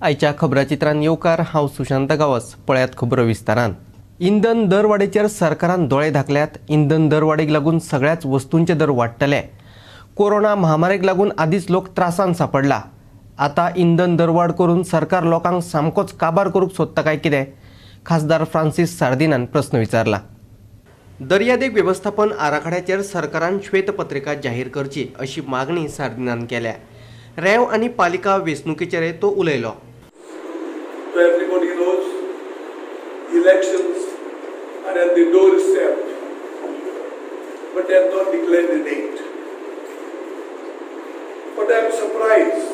आयच्या खबराचित्रान येवकार हांव सुशांत गावस. पळयात खबरो विस्तारान. इंधन दरवाडेचेर सरकारान दोळे धाकल्यात. इंधन दरवाडेक लागून सगळ्याच वस्तूंचे दर वाडटले. कोरोना महामारीक लागून आदींच लोक त्रासान सांपडला. आतां इंधन दरवाड करून सरकार लोकांक सामकोच काबार करूंक सोदता काय कितें? खासदार फ्रांसीस सार्दिनान प्रस्न विचारला. दर्यादेग वेवस्थापन आराखड्याचेर सरकारान श्वेतपत्रिका जाहीर करची अशी मागणी सार्दिनान केल्या. रेंव आनी पालिका वेंचणुकेचेरय तो उलयलो. So everybody knows elections are at the doorstep, but they have not declared the date. But I am surprised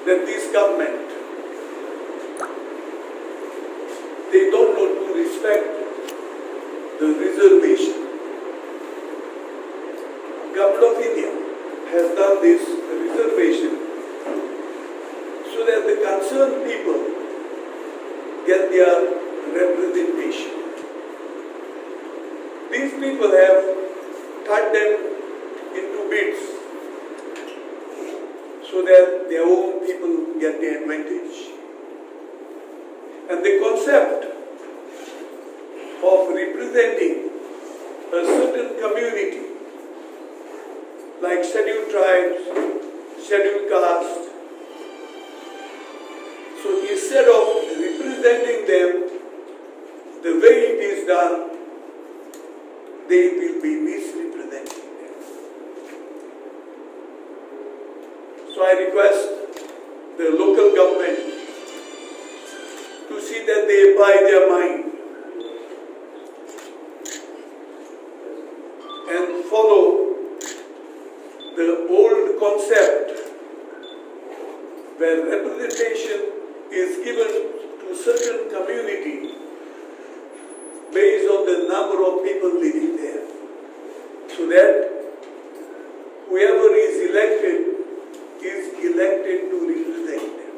that this government, they don't know to respect the reservation. Government of India has done this reservation so that the concerned people get their representation. These people have cut them into bits so that their own people get the advantage. And the concept of representing a certain community like scheduled tribes, scheduled caste. So instead of representing them the way it is done, they will be misrepresenting them. So I request the local government to see that they apply their mind and follow the old concept where representation is given to certain community based on the number of people living there, so that whoever is elected to represent them.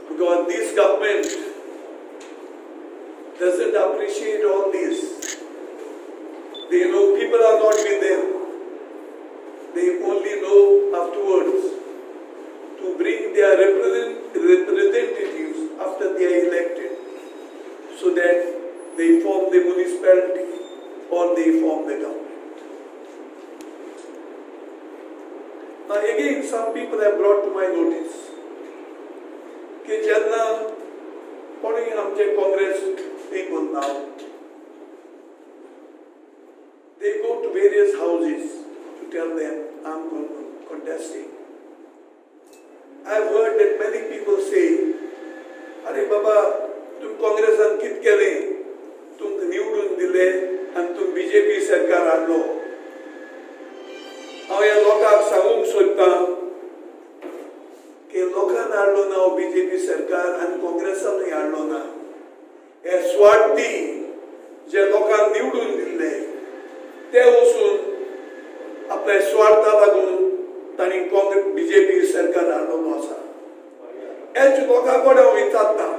Because this government doesn't appreciate all this. They know people are not with them. They only know afterwards to bring their representatives after they are elected, so that they form the municipality or they form the government. Now again, some people have brought to my notice कि जेन्ना कोणी आमचे Congress people now, they go to various houses to tell them, I'm contesting. I've heard that many people say, अरे बाबा, तुम काँग्रेसान कित केलें? तुमकां निवडून दिले आनी तुम बीजेपी सरकार हाडलो. हांव ह्या लोकांक सांगूंक सोदतां की लोकांन हाडलो ना हो बीजेपी सरकार आनी काँग्रेसानूय हाडलो ना. हे स्वार्थी जे लोकांक निवडून दिल्ले ते वचून आपल्या स्वार्था लागून तांणी बीजेपी सरकार हाडलो आसा. हेच लोकां कडेन हांव विचारतां,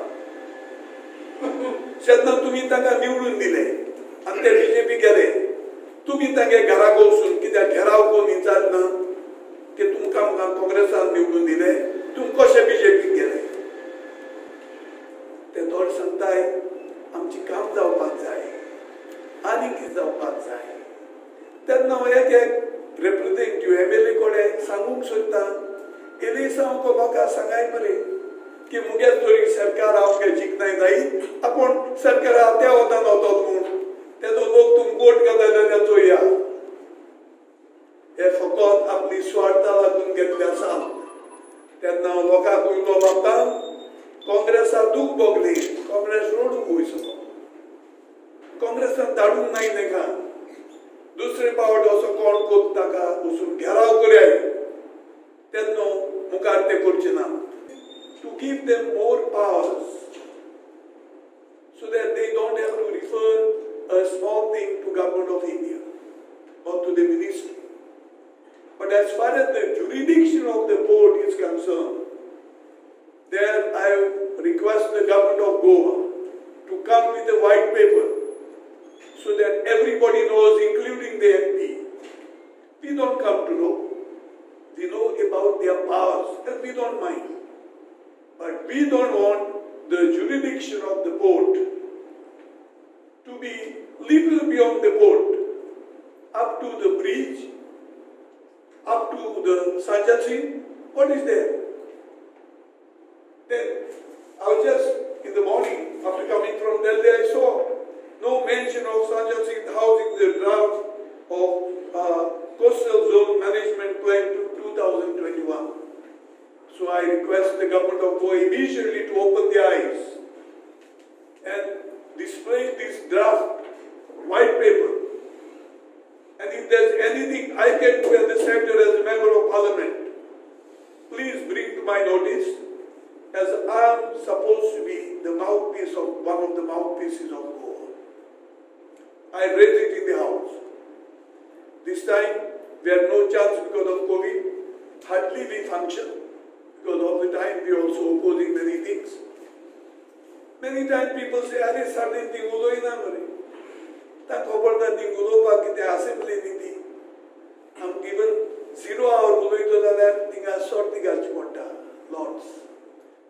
जेन्ना तुमी तांकां निवडून दिले आनी ते बीजेपी गेले, तुमी तांगे घराक वचून कित्याक घेराव कोण विचारना की तुमकां आमकां काँग्रेसान निवडून दिले, तुम कशे बीजेपीक गेले? ते थोडे सांगताय आमची काम जावपाक जाय आनी कितें जावपाक जाय. तेन्ना हांव एक रिप्रेझेंटेटिव्ह MLA कडेन सांगूंक सोदतां, एलिसा हांव लोकांक सांगाय मरे की मुगे तरी सरकार हांव जिखनाय जायी, आपूण सरकार त्या वतान वतात म्हूण तेजो लोक तुम वोट घालता जाल्यार चोया. हे फकत आपली स्वार्था लागून घेतले आसा. तेन्ना हांव लोकांक उलो मारतां, काँग्रेसा दूख भोगली, काँग्रेस रोडूंक वयचो. काँग्रेसान धाडूंक नाय ताका. दुसरे पावट असो कोण कोत ताका वचून घेराव करयाय, तेन्ना मुखार ते करचे ना. To give them more powers so that they don't have to refer a small thing to Government of India or to the ministry. But as far as the jurisdiction of the board is concerned, there I request the Government of Goa to come with a white paper so that everybody knows, including the MP. We don't come to know. we know about their powers, and we don't mind. But we don't want the jurisdiction of the port to be little beyond the port, up to the bridge, up to the Sanjay Singh. What is there? Then I was just in the morning after coming from Delhi, I saw no mention of Sanjay Singh housing the draft of Coastal Zone Management Plan to 2021. So I request the government of Goa immediately to open their eyes and display this draft white paper. And if there's anything I can do as a secretary, as a member of parliament, please bring to my notice, as I am supposed to be the mouthpiece of one of the mouthpieces of Goa. I raised it in the house. This time we had no chance because of COVID. Hardly we function because all the time we are also opposing many things. Many times people say, "Are certain thing uloi na mare." That खबरदार thing उलोवपाक कितें assembly न्ही. I'm given 0 hour उलोयतो जाल्यार थिंगा short घालची पडटा lots.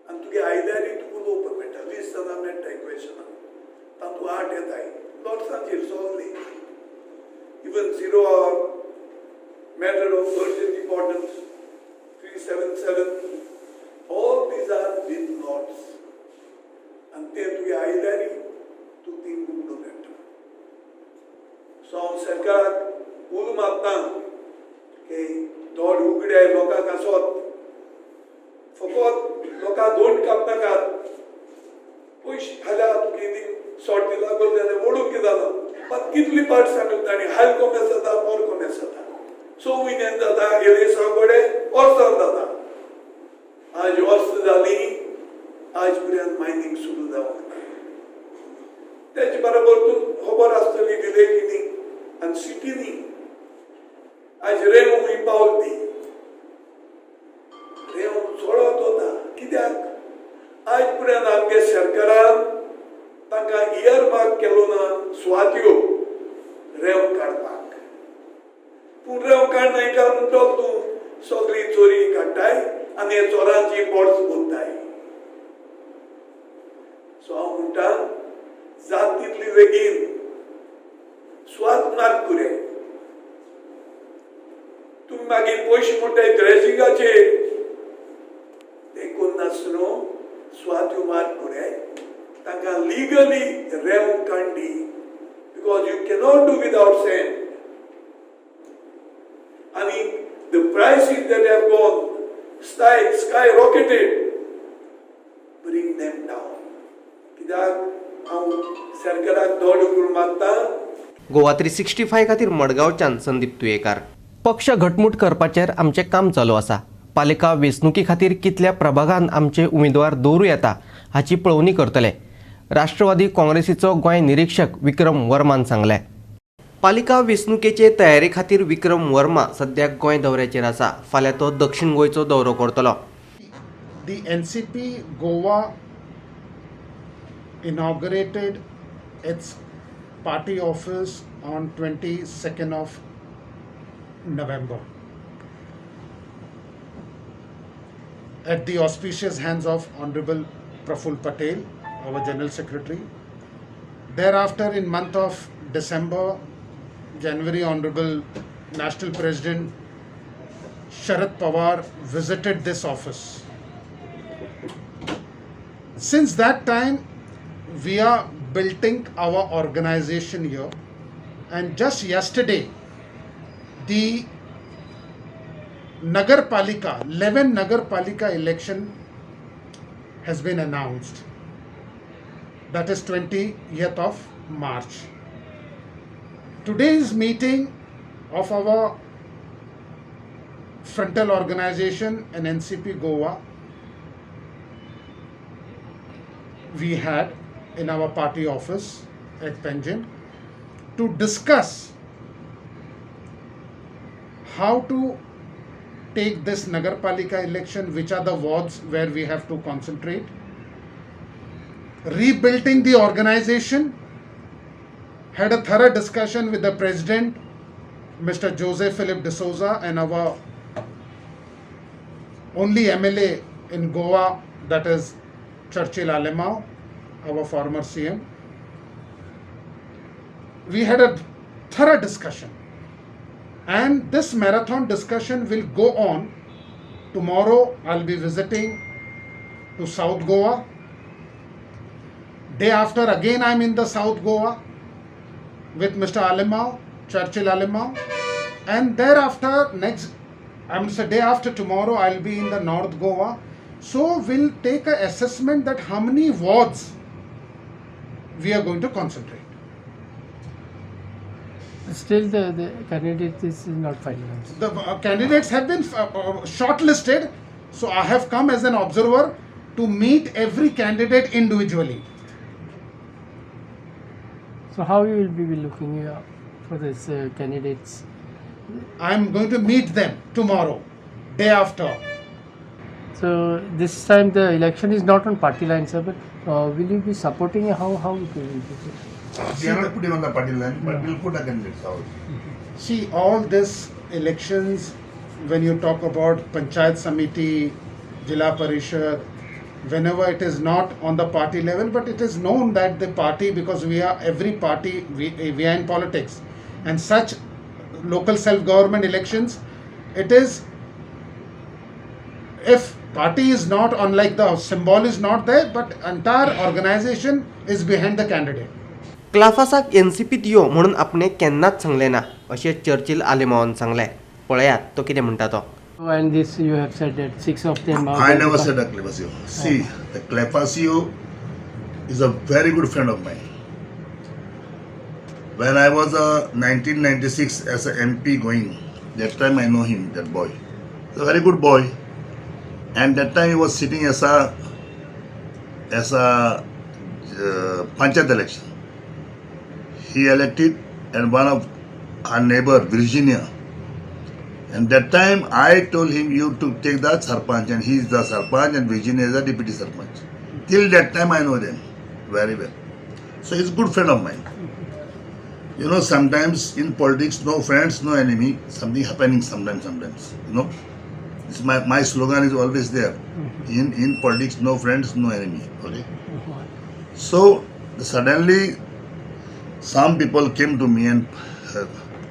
आनी तुगे आयदारी तुका उलोवपाक मेळटा 20 जाणां मेळटा इक्वेशनां. तातूंत 8 येताय. लॉट्सांचेर सॉल्वली. Even 0 hour, matter of urgent importance, 377, all these are with lots. And they to be aidari to think to that. So सरकार उल मारता के दोड उगडे लोकां कासोत फकत लोकां दोन कापनाकात पयश खाल्या तुगे सॉर्ट दिला गो जाल्यार ओडून कितें जालो पण कितली पार्ट सांगता आनी हाय कॉमेस जाता मोर कॉमेस जाता सो विनेन जाता गेले सागोडे वर्सान जाता आज वर्स जाली आज पर्यंत मायनिंग सुरू जावंक ना तेचे बरोबर तूं खबर आसतली विलेजींनी आनी सिटीनी आज रेव ही पावली रेव सोडत होता कित्याक आज पर्यंत आमगे सरकारान तांकां इयरमार्क केलो ना सुवात्यो रेव काडपाक पूण रेव काडनाय काय म्हणटो तूं सगळी चोरी काडटाय आनी हे चोरांची बोट्स बोत्ताय सो हांव म्हणटा जात तितली बेगीन स्वात मार्क करुया तुमी मागीर पयशे म्हणटाय ड्रेसिंगाचेर देखून नासनो स्वात्यो मार्क करुया तांकां लिगली रेव काडली because you cannot do without sand आनी the prices that have gone sky rocketed bring them down कित्याक हांव सरकाराक दोड करून मागता गोवा 365 खातीर मडगांवच्यान संदीप तुयेकार. पक्ष घटमूट करपाचेर आमचें काम चालू आसा. पालिका वेंचणुकी खातीर कितल्या प्रभागांत आमचे उमेदवार दवरूं येता हाची पळोवणी करतले. राष्ट्रवादी काँग्रेसीचो गोंय निरीक्षक विक्रम वर्मान सांगले. पालिका वेंचणुकेचे तयारे खातीर विक्रम वर्मा सद्याक गोंय दौऱ्याचेर आसा. फाल्यां तो दक्षिण गोंयचो दौरो करतलो. The NCP Goa inaugurated its party office on 22nd of November at the auspicious hands of Honorable Praful Patel, our General Secretary. Thereafter, in month of December, January, Honorable National President Sharad Pawar visited this office. Since that time, we are building our organization here, and just yesterday, the Nagar Palika, 11 Nagar Palika election has been announced. That is 20th of March. Today's meeting of our frontal organization and NCP Goa we had in our party office at Penjin to discuss how to take this Nagarpalika election, which are the wards where we have to concentrate, rebuilding the organization, had a thorough discussion with the President, Mr. Jose Philip D'Souza, and our only MLA in Goa, that is Churchill Alemao, our former CM. We had a thorough discussion, and this marathon discussion will go on. Tomorrow I'll be visiting to South Goa. Day after again I'm in the South Goa with Mr. Alemao, Churchill Alemao, and thereafter day after tomorrow I'll be in the North Goa. So we'll take an assessment that how many wards we are going to concentrate. Still, the candidate is not finalized. The candidates have been shortlisted, so I have come as an observer to meet every candidate individually. So how you will be looking for these candidates? I am going to meet them tomorrow, day after. So this time the election is not on party lines, sir, but will you be supporting how it will be? We are not putting on the party line, but we'll put a candidates out. See, all this elections, when you talk about Panchayat Samiti, Jila Parishad, whenever it is not on the party level, but it is known that the party, because we are every party, we are in politics, and such local self-government elections, it is, if party is not on, like the symbol is not there, but entire organization is behind the candidate. क्लाफासाक एनसीपीत यो म्हणून आपणे केन्नाच सांगले ना अशें Churchill आलेमावन सांगलें. पळयात तो कितें म्हणटा तो. And this you have said that 6 of them are. I never said that Clefasio. See, the Clefasio is a very good friend of mine. When I was 1996 as an MP going, that time I know him, that boy. He's a very good boy. And that time he was sitting as a Panchayat election. He elected, and one of our neighbor, Virginia. And that time I told him, you to take the Sarpanch, and he is the Sarpanch and Virginia is the deputy Sarpanch. Till that time I know them very well. So he's a good friend of mine. You know, sometimes in politics, no friends, no enemy, something happening sometimes. You know, it's my slogan is always there. In politics, no friends, no enemy. Okay. So suddenly some people came to me and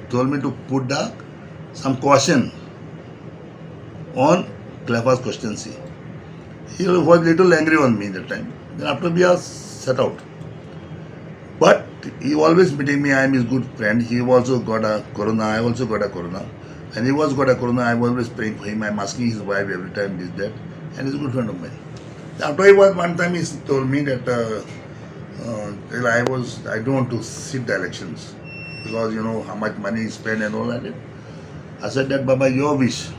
told me to put some question on Clefa's constancy. He was little angry on me that time. Then after we are set out. But he always meeting me, I am his good friend. He also got a corona, I also got a corona. And he was got a corona, I was always praying for him. I am asking his wife every time this, that. And he's a good friend of mine. After one time he told me that I don't want to sit the elections because you know how much money he spent and all that. I said that Baba, your wish.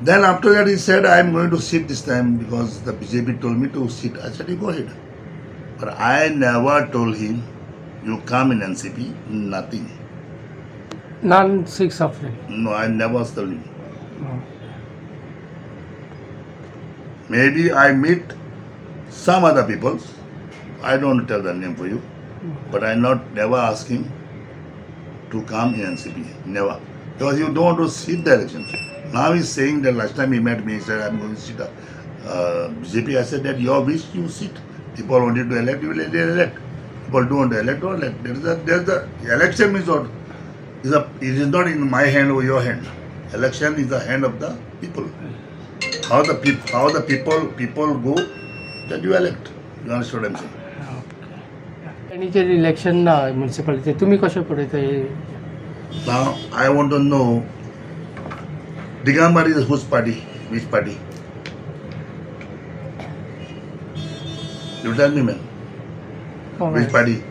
Then after that he said I am going to sit this time because the BJP told me to sit. I said you go ahead. But I never told him you come in NCP, nothing. None 6 of them. No, I never told him. No. Maybe I meet some other people. I don't tell the name for you. But I never ask him to come in NCP. Never. Because you don't want to sit the election. Now he's saying that last time he met me, he said, I'm going to sit BJP. I said that your wish, you sit. People wanted to elect, you will elect. People don't want to elect, don't elect. There's the election means what? It is not in my hand or your hand. Election is the hand of the people. How the people go, that you elect. You understand what I'm saying? आणि जे election ना municipality तुम्ही कशें पळयता? Now, I want to know, Digambar is whose party? Which party? You tell me, man. Which party?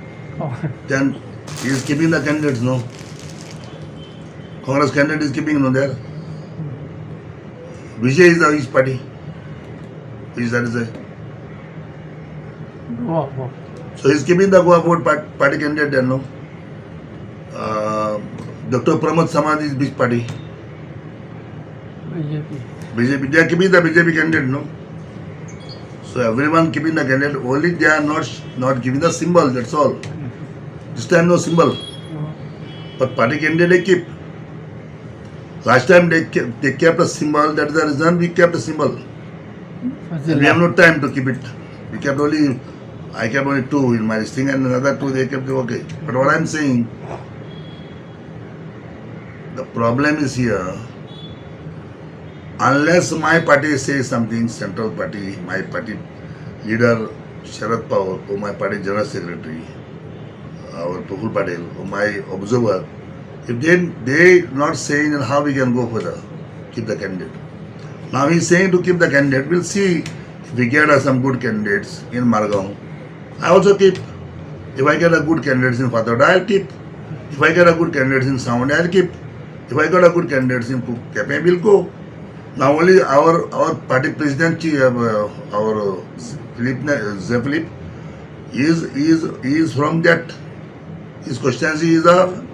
Then he is keeping the candidates, no? Congress candidate is keeping, no, there. Vijay is the which party? Which that is a. Wow. So he is keeping the Goa board party candidate there, no? Dr. Pramod Samad is which party? BJP. They are keeping the BJP candidate, no? So everyone keeping the candidate, only they are not giving the symbol, that's all. This time no symbol. But party candidate they keep. Last time they kept a symbol. That is the reason we kept a symbol. What's the And we have la- no time to keep it. We kept only, I kept only 2 in my thing, and another 2 they kept okay. But what I'm saying, the problem is here. Unless my party says something, central party, my party leader Sharad Pawar, or my party general secretary, our Praful Patel, or my observer, if they not saying, then how we can go for the keep the candidate. Now he's saying to keep the candidate. We'll see if we get some good candidates in Margao. I also keep. If I get a good candidates in Fathoda, I'll keep. If I get a good candidates in Sound, I'll keep. If I got a good candidates in Kepe, we'll go. Now only our party president, our Philip, is from that. His constituency is a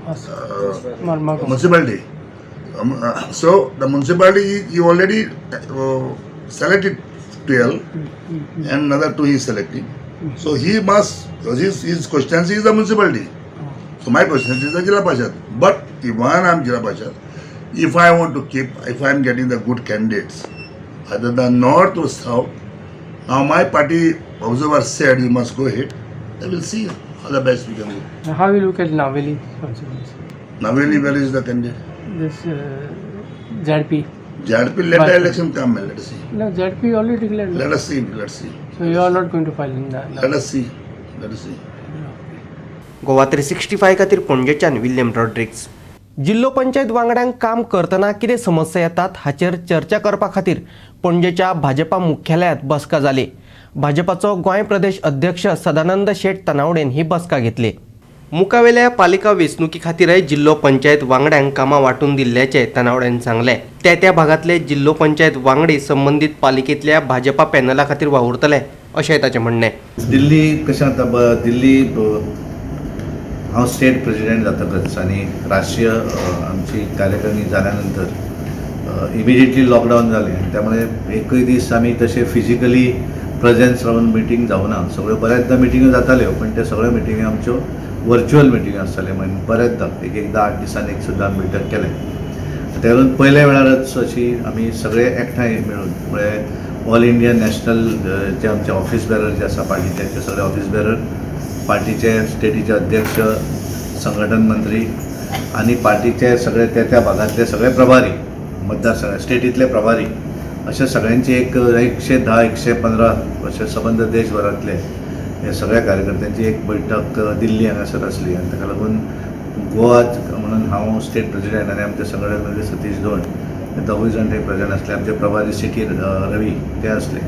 Marmago. municipality. So the municipality he already selected 12 and another 2 he is selecting. So he must, because his constituency is a municipality. So my constituency is a Jilla Parishad. But even I am Jilla Parishad, if I want to keep, if I am getting the good candidates, either the north or south, now my party observer said you must go ahead. I will see how the best we can do. How you look at Naveli constituency? Naveli, where is the candidate? This ZP. JRP, let the election come, let us see. No, ZP already declared. Let us see, let's see. So you are not going to file in that. Let us see, let us see. Goa 365 खातीर पणजेच्यान William Rodrigues. जिल्लो पंचायत वांगड्यांक काम करतना कितें समस्या येतात हाचेर चर्चा करपा खातीर पणजेच्या भाजपा मुख्यालयात बसका जाली. भाजपाचो गोंय प्रदेश अध्यक्ष सदानंद शेट तनावडेन ही बसका घेतली. मुखावेल्या पालिका वेंचणुकी खातीरय जिल्लो पंचायत वांगड्यांक कामां वांटून दिल्ल्याचे तनावडेन सांगले. त्या भागातले जिल्लो पंचायत वांगडी संबंधीत पालिकेंतल्या भाजपा पॅनला खातीर वावुरतले अशेंय ताचें म्हणणें. दिल्ली कशें जाता दिल्ली हांव स्टेट प्रेसिडेंट जातकच आनी राष्ट्रीय आमची कार्यकारिणी जाल्या नंतर इमिडिएटली लॉकडावन जालें आनी त्यामुळे एकूय दीस आमी तशें फिजिकली प्रेजेंस रावन मिटींग जावना. सगळ्यो बऱ्याचदा मिटिंग्यो जाताल्यो पण ते सगळ्यो मिटिंगी आमच्यो वर्च्युअल मिटींग आसताले. म्हणजे बऱ्याचदा एकदा 8 दिसांनी एक सुद्दां मिटप केलें. त्या लागून पयल्या वेळारच अशी आमी सगळे एकठांय मेळून म्हळ्यार ऑल इंडिया नॅशनल जे आमचे ऑफिस बेरर जे आसा पार्टीचे ते सगळे ऑफिस बेरर, पार्टीचे स्टेटीचे अध्यक्ष, संघटन मंत्री आणि पार्टीचे सगळे त्या भागातले सगळे प्रभारी, मतदारसंघ स्टेटीतले प्रभारी अशा सगळ्यांची एक 110-115 असे संबंध देशभरातले हे सगळ्या कार्यकर्त्यांची एक बैठक दिल्ली हांगासर आसली. आनी ताका लागून गोवा म्हणून हांव स्टेट प्रेसिडेंट आनी आमचे संघटन मंत्री सतीश धोंड हे दोगूय जाण थंय प्रेजेंट आसले. आमचे प्रभारी सिटी रवी ते आसले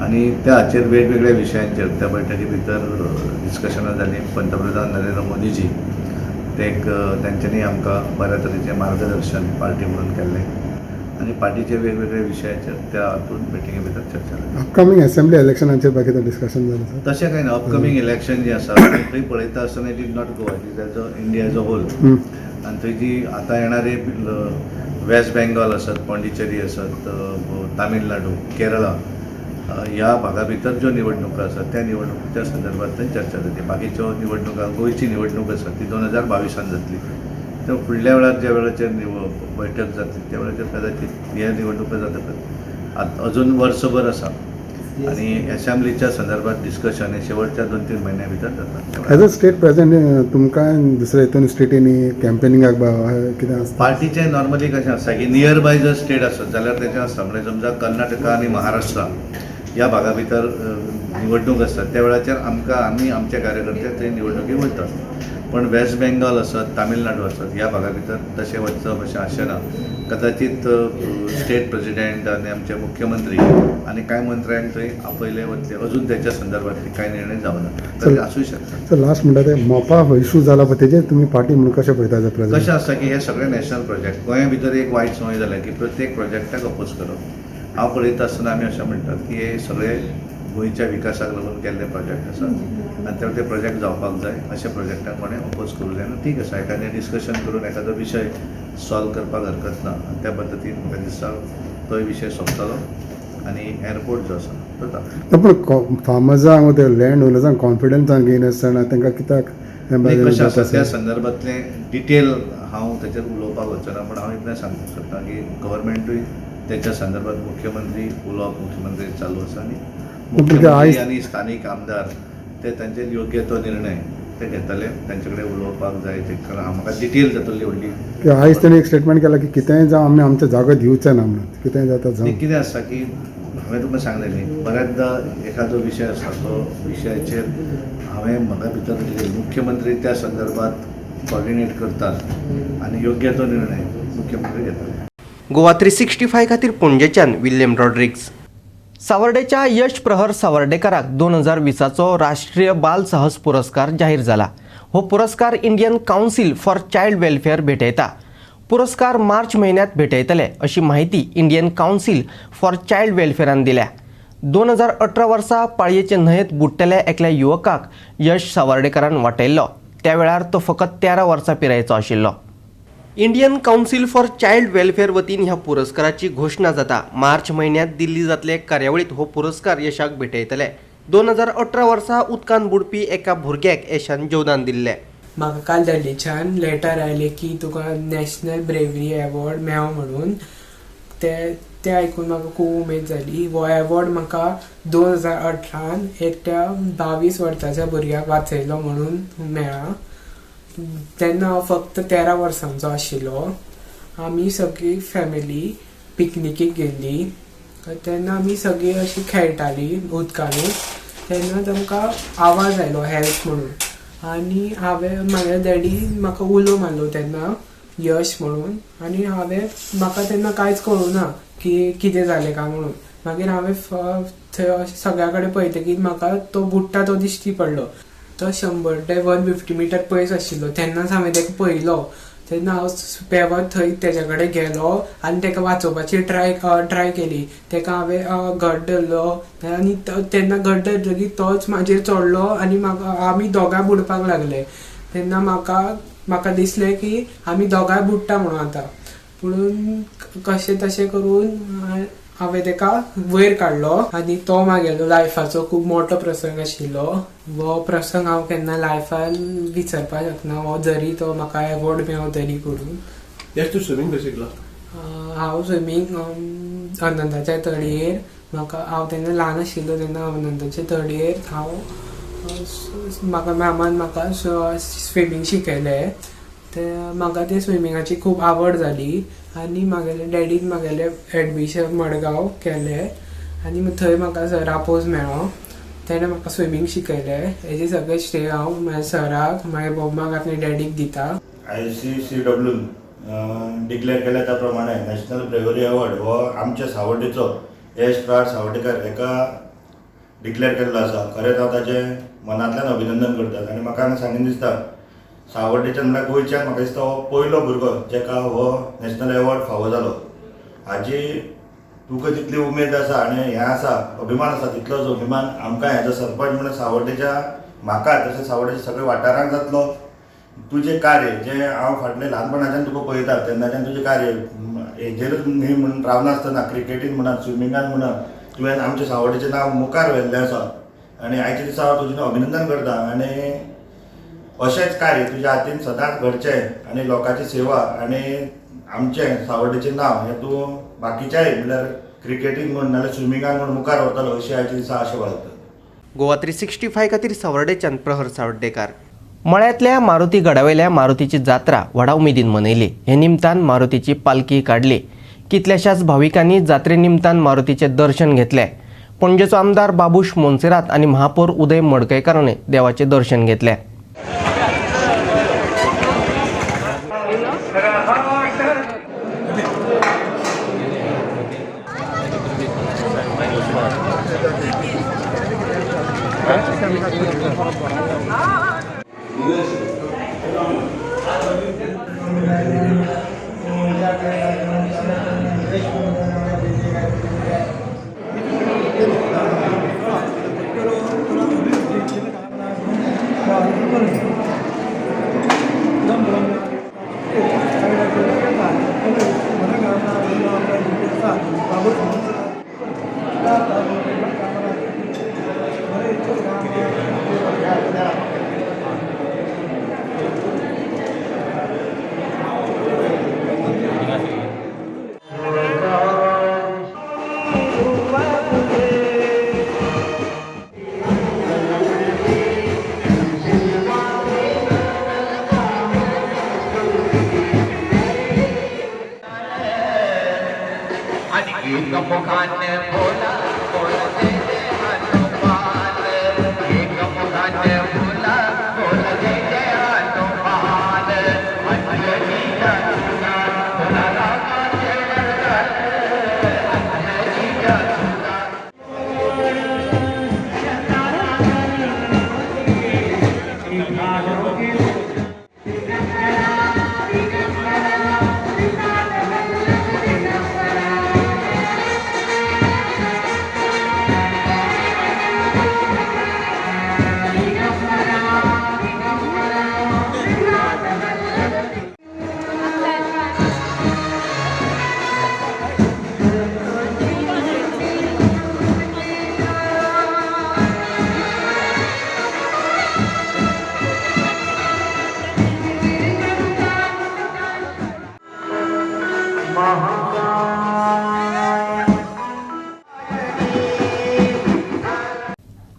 आनी त्या हाचेर वेगवेगळ्या विशयांचेर त्या बैठकी भितर डिस्कशनां जालीं. पंतप्रधान नरेंद्र मोदीजी ते तेंच्यांनी आमकां बऱ्या तरेचें मार्गदर्शन पार्टी म्हणून केल्लें आनी पार्टीचे वेगवेगळे विशयाचेर त्या हातूंत मिटिंगे भितर चर्चा जाली. अपकमिंग असेंब्ली इलेक्शनाचेर बाकीचं डिस्कशन जालें सर. तशें कांय ना. अपकमिंग इलेक्शन जी आसा थंय पळयता आसतना it is not Goa, it is as India as a whole. आनी थंय जी आतां येणारे वेस्ट बेंगॉल आसत, पॉंडिचेरी आसत, तामिळनाडू, केरळा ह्या भागा भितर ज्यो निवडणुका आसात त्या निवडणुकीच्या संदर्भात थंय चर्चा जातली. बाकीच्यो निवडणुका, गोंयची निवडणूक आसा ती 2022 जातली. तर फुडल्या वेळार ज्या वेळाचेर बैठक जातली त्या वेळाचेर कदाचित ह्या निवडणुका जातकच अजून वर्सभर आसा आनी असेंब्लीच्या संदर्भात डिस्कशन हे शेवटच्या 2-3 म्हयन्या भितर जाता. एज अ स्टेट प्रेसिडेंट तुमकां दुसऱ्या हितून स्टेटीनी कॅम्पेनिंगाक कितें आसता? पार्टीचें नॉर्मली कशें आसता की नियर बाय जर स्टेट आसत जाल्यार तेचें आसता. म्हणजे समजा कर्नाटका आनी महाराष्ट्रा ह्या भागा भितर निवडणूक आसता त्या वेळाचेर आमी आमचे कार्यकर्ते थंय निवडणुकीक वयतात. पण वेस्ट बेंगॉल आसत, तामिळनाडू आसत ह्या भागा भितर तशें वचप अशें आसचें. कदाचित स्टेट प्रेसिडेंट आनी आमचे मुख्यमंत्री आनी कांय मंत्र्यांक थंय आपयले वतले. अजून तेच्या संदर्भात कांय निर्णय जावना, तर आसूं शकता. सर लास्ट म्हणटा ते मोपा हो इशू जाला पळय तेजेर तुमी पार्टी म्हणून कशें पळयता एज अ प्रेसिडेंट? कशें आसता की हे सगळे नॅशनल प्रोजेक्ट गोंया भितर एक वायट संवय जाल्या की प्रत्येक प्रोजेक्टाक अपोज करप. हांव पळयता आसतना आमी अशें म्हणटात की हे सगळे गोंयच्या विकासाक लागून केल्ले प्रोजेक्ट आसात आनी ते प्रोजेक्ट जावपाक जाय. अशा प्रोजेक्टाक कोणें अपोज करूं जायना. ठीक आसा, एखादें डिस्कशन करून एखादो विशय सॉल्व करपाक हरकत ना आनी त्या पद्दतीन म्हाका दिसता तो विशय सोंपतलो आनी एअरपोर्ट जो आसा तो जाता. पूण फार्मर्सांक ते लँड ओनर्सांक कॉन्फिडन्सान घेयन आसतना तांकां कित्याक बाबतींत कशें आसा जाता त्या सर? संदर्भातले डिटेल हांव ताचेर उलोवपाक वचना, पूण हांव इतलें सांगूंक सोदतां की गव्हर्मेंटूय त्याच्या संदर्भात मुख्यमंत्री उलोवप मुख्यमंत्री चालू आसा आनी मुख्यमंत्री आनी स्थानीक आमदार ते तांचेर योग्य तो निर्णय ते घेतले. तांचे कडेन उलोवपाक जाय ते म्हाका डिटेल जातली व्हडली. की आयज ताणें एक स्टेटमेंट केला की कितेंय जावं आमी आमचो जागो दिवचो ना म्हणून. कितेंय जाता आनी जावं. कितें आसा की हांवें तुमकां सांगलें न्ही, बऱ्याचदा एखादो विशय आसा तो विशयाचेर हांवें म्हाका भितर मुख्यमंत्री त्या संदर्भात कॉर्डिनेट करतात आनी योग्य तो निर्णय मुख्यमंत्री घेतात. गोवा 365 खातीर पणजेच्यान विल्यम रॉड्रिग्स. सावर्डेच्या यश प्रहर सावर्डेकाराक 2020चो राष्ट्रीय बाल साहस पुरस्कार जाहीर जाला. हो पुरस्कार Indian council for child welfare भेटयता. पुरस्कार मार्च म्हयन्यांत भेटयतले अशी माहिती इंडियन कावन्सील फॉर चायल्ड वेलफेअरान दिल्या. 2018 वर्सा पाळयेचे न्हंयेत बुडटल्या एकल्या युवकाक यश सावर्डेकारान वाटयल्लो. त्या वेळार तो फकत 13 वर्सां पिरायेचो आशिल्लो. Indian council for child welfare वतीन ह्या पुरस्काराची घोषणा जाता. मार्च म्हयन्यांत दिल्ली जातले कार्यावळीत हो पुरस्कार यशाक भेटयतले. 2018 वर्सा उदकान बुडपी एका भुरग्याक यशान जीवदान दिल्लें. म्हाका काल दिल्लीच्यान लेटर आयलें की तुका नॅशनल ब्रेवरी एवॉर्ड मेळ्ळो म्हणून. ते आयकून म्हाका खूब उमेद जाली. हो एवॉर्ड म्हाका 2018 एकट्या 22 वर्साच्या भुरग्याक वाचयलो म्हणून मेळ्ळा. तेन्ना हांव फक्त 13 वर्सांचो आशिल्लो. आमी सगळी फॅमिली पिकनिकेक गेल्ली. तेन्ना आमी सगळीं अशीं खेळटालीं उदकांनी. तेन्ना तांकां आवाज आयलो हेल्प म्हणून. आनी हांवें म्हागे डॅडी म्हाका उलो मारलो तेन्ना यश म्हणून. आनी म्हाका तेन्ना कांयच कळुना की कितें जालें काय म्हणून. मागीर हांवें थंय सगळ्या कडेन पळयतकीर म्हाका तो बुडटा तो दिश्टी पडलो. तो 100 ते 150 मिटर पयस आशिल्लो. तेन्नाच हांवें ताका पळयलो. तेन्ना हांव पेंवत थंय तेच्या कडेन गेलो आनी ताका वाचोवपाची ट्राय केली. ताका हांवें घट धरलो आनी तेन्ना घट धरतकीर तोच म्हाजेर चडलो आनी आमी दोगांय बुडपाक लागले. तेन्ना म्हाका दिसलें की आमी दोगांय बुडटा म्हणून आतां. पुणून कशें तशें करून हांवें ताका वयर काडलो आनी तो म्हागेलो लायफाचो खूब मोठो प्रसंग आशिल्लो. हो प्रसंग हांव केन्ना लायफान विसरपाक शकना. हो जरी तो म्हाका एवॉर्ड मेळ्ळो तरी करून. तूं स्विमींग कशें शिकलो? हांव स्विमींग अनंताच्या तळयेर हांव तेन्ना ल्हान आशिल्लो तेन्ना अनंताच्या तळयेर म्हाका मामान म्हाका स्विमींग शिकयलें. म्हाका ते स्विमींगाची खूब आवड जाली आनी म्हागेले डॅडीन म्हागेलें एडमिशन मडगांव केलें आनी थंय म्हाका सरा पोस्ट मेळ्ळो. तेणें म्हाका स्विमींग शिकयलें. हेजे सगळें श्रेय हांव म्हाज्या सराक म्हाज्या मम्माक आनी डॅडीक दिता. ICCW डिक्लेअर केल्या त्या प्रमाणे नॅशनल ब्रेवरी अवॉर्ड हो आमच्या सावर्डेचो यश प्रहर सावर्डेकार हेका डिक्लेअर केल्लो आसा. खरेंच हांव ताचें मनांतल्यान अभिनंदन करता. आनी म्हाका हांगा सांगून दिसता सावर्डेच्यान म्हळ्यार गोंयच्यान म्हाका दिसता हो पयलो भुरगो जेका हो नॅशनल अवॉर्ड फावो जालो. हाजी तुका जितली उमेद आसा आनी हें आसा अभिमान आसा तितलोच अभिमान आमकां हेजो सरपंच म्हणून सावर्डेच्या म्हाका तशें सावर्डेच्या सगळ्या वाठारांक जातलो. तुजें कार्य जें हांव फाटलें ल्हानपणाच्यान तुका पळयता तेन्नाच्यान तुजें कार्य हेजेरूच न्ही म्हणून रावनासतना क्रिकेटीन म्हणा स्विमिंगान म्हणा तुवें आमच्या सावर्डेचें नांव मुखार व्हेल्लें आसा. आनी आयच्या दिसा हांव तुजें अभिनंदन करता. आनी अशेंच कार्य तुज्या हातीन सदांच घडचें आनी लोकांची सेवा आनी आमचें सावर्डेचें नांव हें तूं बाकीच्याय म्हणल्यार क्रिकेटीन म्हण नाल्यार स्विमिंगान म्हण मुखार व्हरतलो अशी आयच्या दिसा आशा बाळगता. गोवा 365 खातीर सावर्डेच्यान प्रहर सावर्डेकार. मळ्यातल्या मारुती गडावयल्या मारुतीची जात्रा व्हडा उमेदीन मनयली. हे निमतान मारुतीची पालखी काडली. कितल्याशाच भाविकांनी जात्रे निमतान मारुतीचें दर्शन घेतलें. पणजेचो आमदार बाबूश मोन्सेरात आनी महापौर उदय मडकयकारांनी देवाचें दर्शन घेतलें.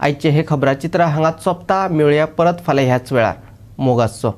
आयचे हे खबराचित्र हांगाच सोंपता. मेळुया परत फाल्यां ह्याच वेळार. मोगाचो.